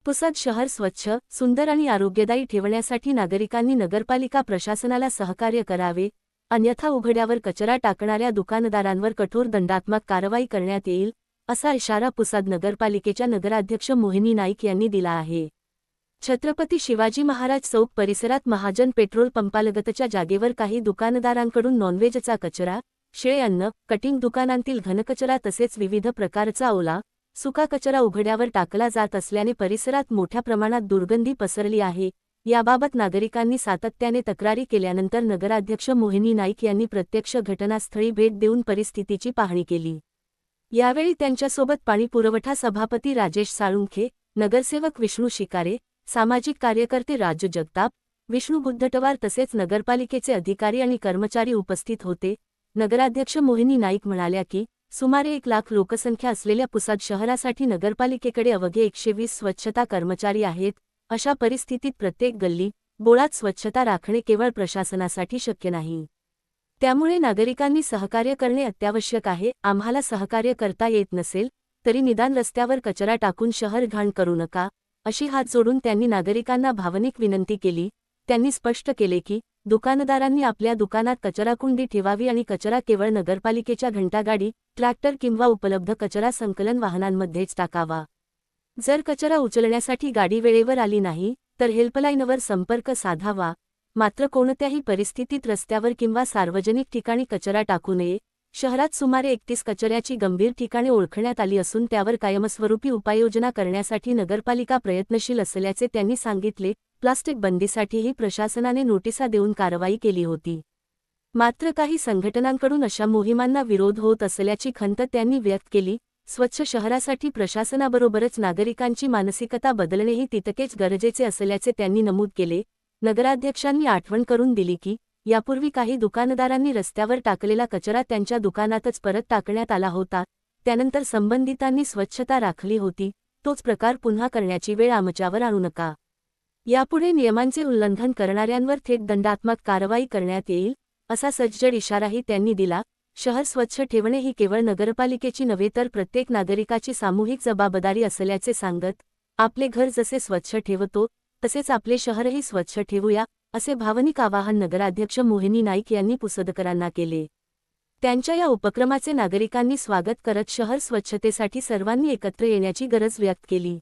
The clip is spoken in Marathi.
पुसद शहर स्वच्छ, सुंदर आणि आरोग्यदायी ठेवण्यासाठी नागरिकांनी नगरपालिका प्रशासनाला सहकार्य करावे, अन्यथा उघड्यावर कचरा टाकणाऱ्या दुकानदारांवर कठोर दंडात्मक कारवाई करण्यात येईल, असा इशारा पुसद नगरपालिकेच्या नगराध्यक्ष मोहिनी नाईक यांनी दिला आहे. छत्रपती शिवाजी महाराज चौक परिसरात महाजन पेट्रोल पंपालगतच्या जागेवर काही दुकानदारांकडून नॉनव्हेजचा कचरा, शिळे अन्न, कटिंग दुकानांतील घनकचरा तसेच विविध प्रकारचा ओला, सुका कचरा उघड्यावर टाकला जात असल्याने परिसरात मोठ्या प्रमाणात दुर्गंधी पसरली आहे. याबाबत नागरिकांनी सातत्याने तक्रारी केल्यानंतर नगराध्यक्ष मोहिनी नाईक यांनी प्रत्यक्ष घटनास्थळी भेट देऊन परिस्थितीची पाहणी केली. यावेळी त्यांच्यासोबत पाणीपुरवठा सभापती राजेश साळुंखे, नगरसेवक विष्णू शिकारे, सामाजिक कार्यकर्ते राजू जगताप, विष्णू बुद्धटवार तसेच नगरपालिकेचे अधिकारी आणि कर्मचारी उपस्थित होते. नगराध्यक्ष मोहिनी नाईक म्हणाल्या की सुमारे 1 लाख लोकसंख्या असलेल्या पुसद शहरासाठी नगरपालिकेकडे अवघे 120 स्वच्छता कर्मचारी आहेत. अशा परिस्थितीत प्रत्येक गल्ली बोळात स्वच्छता राखणे केवळ प्रशासनासाठी शक्य नाही. त्यामुळे नागरिकांनी सहकार्य करणे अत्यावश्यक आहे. आम्हाला सहकार्य करता येत नसेल तरी निदान रस्त्यावर कचरा टाकून शहर घाण करू नका, अशी हात जोडून त्यांनी नागरिकांना भावनिक विनंती केली. त्यांनी स्पष्ट केले की दुकानदारांनी आपल्या दुकानात कचराकुंडी ठेवावी आणि कचरा केवळ नगरपालिकेच्या घंटागाडी, ट्रॅक्टर किंवा उपलब्ध कचरा संकलन वाहनांमध्येच टाकावा. जर कचरा उचलण्यासाठी गाडी वेळेवर आली नाही तर हेल्पलाईनवर संपर्क साधावा. मात्र कोणत्याही परिस्थितीत रस्त्यावर किंवा सार्वजनिक ठिकाणी कचरा टाकू नये. शहरात सुमारे 31 कचऱ्याची गंभीर ठिकाणे ओळखण्यात आली असून त्यावर कायमस्वरूपी उपाययोजना करण्यासाठी नगरपालिका प्रयत्नशील असल्याचे त्यांनी सांगितले. प्लास्टिक बंदीसाठीही प्रशासनाने नोटिसा देऊन कारवाई केली होती. मात्र काही संघटनांकडून अशा मोहिमांना विरोध होत असल्याची खंत त्यांनी व्यक्त केली. स्वच्छ शहरासाठी प्रशासनाबरोबरच नागरिकांची मानसिकता बदलणेही तितकेच गरजेचे असल्याचे त्यांनी नमूद केले. नगराध्यक्षांनी आठवण करून दिली की यापूर्वी काही दुकानदारांनी रस्त्यावर टाकलेला कचरा त्यांच्या दुकानातच परत टाकण्यात आला होता. त्यानंतर संबंधितांनी स्वच्छता राखली होती. तोच प्रकार पुन्हा करण्याची वेळ आमच्यावर आणू नका. यापुढे नियमांचे उल्लंघन करणाऱ्यांवर थेट दंडात्मक कारवाई करण्यात येईल, असा सज्जड इशाराही त्यांनी दिला. शहर स्वच्छ ठेवणे ही केवळ नगरपालिकेची नव्हे तर प्रत्येक नागरिकाची सामूहिक जबाबदारी असल्याचे सांगत, आपले घर जसे स्वच्छ ठेवतो तसेच आपले शहरही स्वच्छ ठेवूया, असे भावनिक आवाहन नगराध्यक्ष मोहिनी नाईक यांनी पुसदकरांना केले. त्यांच्या या उपक्रमाचे नागरिकांनी स्वागत करत शहर स्वच्छतेसाठी सर्वांनी एकत्र येण्याची गरज व्यक्त केली.